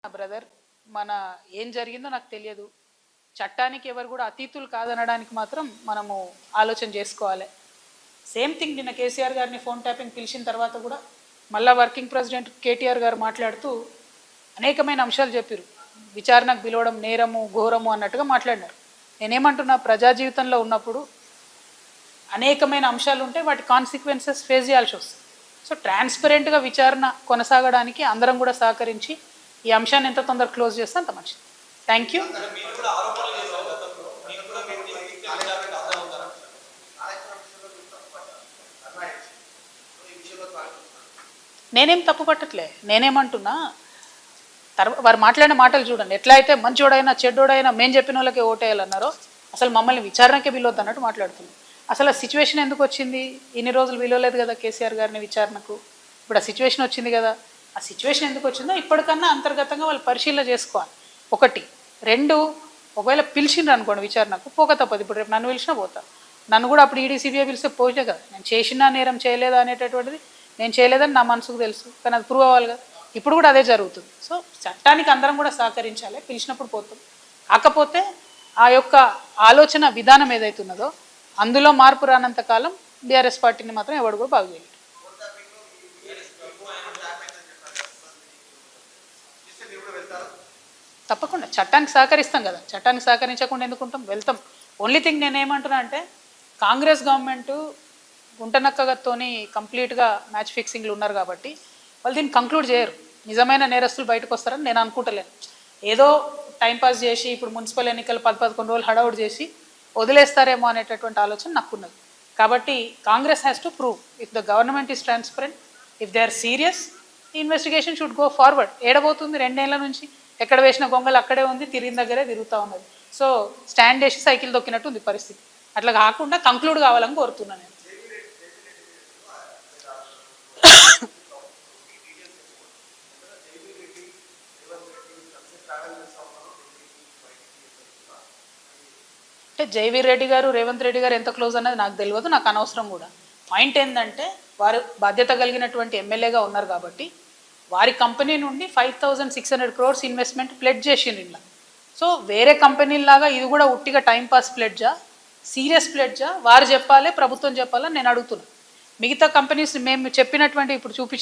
Brother, మన ఏం జరిగిందో నాకు తెలియదు. చట్టానికి ఎవరు కూడా అతీతులు కాదనడానికి మాత్రం మనము ఆలోచన చేసుకోవాలి. సేమ్ థింగ్ నిన్న కేసీఆర్ గారిని ఫోన్ ట్యాపింగ్ పిలిచిన తర్వాత కూడా మళ్ళా వర్కింగ్ ప్రెసిడెంట్ కేటీఆర్ గారు మాట్లాడుతూ అనేకమైన అంశాలు చెప్పారు. విచారణకు పిలవడం నేరము ఘోరము అన్నట్టుగా మాట్లాడినారు. నేనేమంటున్నా, ప్రజా జీవితంలో ఉన్నప్పుడు అనేకమైన అంశాలు ఉంటే వాటి కాన్సిక్వెన్సెస్ ఫేస్ చేయాల్సి వస్తుంది. సో ట్రాన్స్పరెంట్గా విచారణ కొనసాగడానికి అందరం కూడా సహకరించి ఈ అంశాన్ని ఎంత తొందరగా క్లోజ్ చేస్తే అంత మంచిది. Thank you. నేనేం తప్పు పట్టట్లే. నేనేమంటున్నా, వారు మాట్లాడిన మాటలు చూడండి. ఎట్లా అయితే మంచోడైనా చెడ్డోడైనా మేము చెప్పిన వాళ్ళకే ఓటేయాలన్నారో అసలు మమ్మల్ని విచారణకే పిలవద్దు అన్నట్టు మాట్లాడుతున్నాం. అసలు ఆ సిచ్యువేషన్ ఎందుకు వచ్చింది? ఇన్ని రోజులు పిలవలేదు కదా కేసీఆర్ గారిని విచారణకు. ఇప్పుడు ఆ సిచ్యువేషన్ వచ్చింది కదా. ఆ సిచ్యువేషన్ ఎందుకు వచ్చిందో ఇప్పటికన్నా అంతర్గతంగా వాళ్ళు పరిశీలన చేసుకోవాలి. ఒకటి. రెండు, ఒకవేళ పిలిచిండ్రు అనుకోండి విచారణకు, పోక తప్పదు. ఇప్పుడు రేపు నన్ను పిలిచినా పోతా. నన్ను కూడా అప్పుడు ఈడీసీబీఐ పిలిస్తే పోయితే కదా. నేను చేసినా నేరం చేయలేదా అనేటటువంటిది నేను చేయలేదని నా మనసుకు తెలుసు, కానీ అది ప్రూవ్ అవ్వాలి కదా. ఇప్పుడు కూడా అదే జరుగుతుంది. సో చట్టానికి అందరం కూడా సహకరించాలి. పిలిచినప్పుడు పోతాం. కాకపోతే ఆ యొక్క ఆలోచన విధానం ఏదైతున్నదో అందులో మార్పు రానంత కాలం బీఆర్ఎస్ పార్టీని మాత్రం ఎవడు కూడా బాగు చేయలేదు. తప్పకుండా చట్టానికి సహకరిస్తాం కదా. చట్టానికి సహకరించకుండా ఎందుకుంటాం? వెళ్తాం. ఓన్లీ థింగ్ నేనేమంటున్నా అంటే, కాంగ్రెస్ గవర్నమెంటు గుంటనక్కతోని కంప్లీట్గా మ్యాచ్ ఫిక్సింగ్లు ఉన్నారు కాబట్టి వాళ్ళు దీన్ని కంక్లూడ్ చేయరు. నిజమైన నేరస్తులు బయటకు వస్తారని నేను అనుకుంటలేను. ఏదో టైంపాస్ చేసి ఇప్పుడు మున్సిపల్ ఎన్నికలు 10-11 రోజులు హడౌట్ చేసి వదిలేస్తారేమో అనేటటువంటి ఆలోచన నాకున్నది. కాబట్టి Congress has to prove if the government is transparent, if they are serious, investigation should go forward. ఏడబోతుంది 2 ఏళ్ల నుంచి? ఎక్కడ వేసిన గొంగలు అక్కడే ఉంది, తిరిగిన దగ్గరే తిరుగుతూ ఉన్నది. సో స్టాండ్ వేసి సైకిల్ దొక్కినట్టు ఉంది పరిస్థితి. అట్లా కాకుండా కంక్లూడ్ కావాలని కోరుతున్నాను నేను. అంటే జైవీర్ రెడ్డి గారు రేవంత్ రెడ్డి గారు ఎంత క్లోజ్ అన్నది నాకు తెలియదు, నాకు అనవసరం కూడా. పాయింట్ ఏంటంటే, వారు బాధ్యత కలిగినటువంటి ఎమ్మెల్యేగా ఉన్నారు కాబట్టి వారి కంపెనీ నుండి 5,600 crores ఇన్వెస్ట్మెంట్ ప్లెడ్జ్ చేసిండ్రు ఇలా. సో వేరే కంపెనీలాగా ఇది కూడా ఉట్టిగా టైంపాస్ ప్లెడ్జా, సీరియస్ ప్లెడ్జా? వారు చెప్పాలి, ప్రభుత్వం చెప్పాలని నేను అడుగుతున్నాను. మిగతా కంపెనీస్ మేము చెప్పినటువంటి ఇప్పుడు చూపించిన